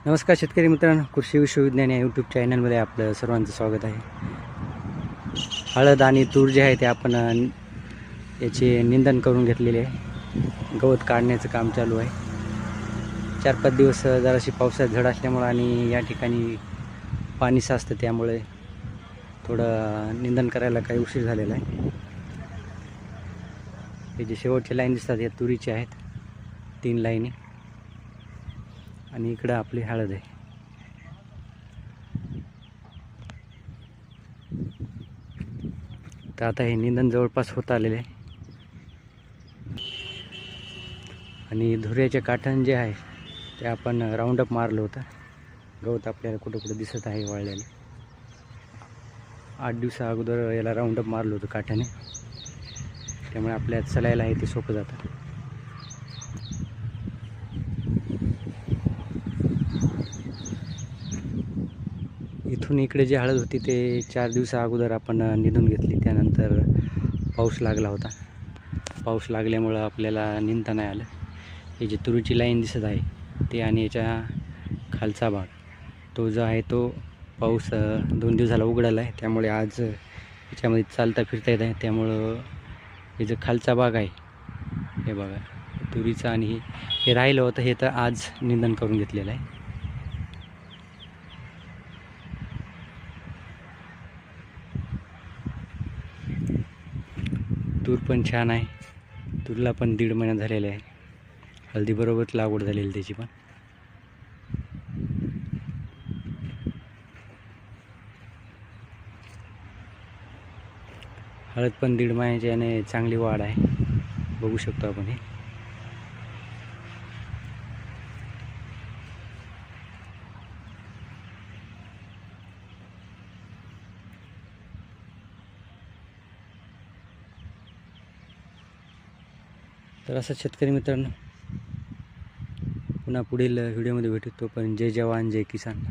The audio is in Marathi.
नमस्कार शेतकरी मित्रांनो, कृषी विश्वविज्ञान या यूट्यूब चॅनलमध्ये आपलं सर्वांचं स्वागत आहे. हळद आणि तूर जे आहे ते आपण याचे निंदन करून घेतलेले आहे. गवत काढण्याचं काम चालू आहे. 4-5 दिवस जराशी पावसात झड असल्यामुळं आणि या ठिकाणी पाणी साचतं, त्यामुळे थोडं निंदन करायला काही उशीर झालेला आहे. हे जे शेवटचे लाईन दिसतात या तुरीचे आहेत, 3 लाईनी, आणि इकडं आपली हळद आहे. तर आता हे निंदन जवळपास होत आलेले आहे. आणि धुऱ्याचे काठण जे आहे ते आपण राऊंडअप मारलं होतं. गवत आपल्याला कुठं कुठं दिसत आहे वाळलेलं. 8 दिवसा अगोदर याला राऊंडअप मारलं होतं काठ्याने, त्यामुळे आपल्याला चलायला आहे ते सोपं जातं. इथून इकडे जी हळद होती ते 4 दिवसा अगोदर आपण निंदून घेतली. त्यानंतर पाऊस लागला होता. पाऊस लागल्यामुळं आपल्याला निंदता नाही आलं. हे जे तुरीची लाईन दिसत आहे ते आणि याच्या खालचा भाग तो जो आहे तो पाऊस 2 दिवस झाला उघडला आहे, त्यामुळे आज याच्यामध्ये चालता फिरता येत आहे. त्यामुळं हे जो खालचा भाग आहे हे बघा तुरीचं, आणि हे राहिलं होतं हे तर आज निंदन करून घेतलेलं आहे. तूर पण छान आहे. तूरला पण 1.5 महिना झालेला आहे. हळदीबरोबरच लागवड झालेली त्याची पण. हळद पण 1.5 महिन्याची आणि चांगली वाढ आहे, बघू शकतो आपण. हे तर असं शेतकरी मित्रांनो, पुन्हा पुढील व्हिडिओमध्ये भेटू. तोपर्यंत जय जवान जय किसान.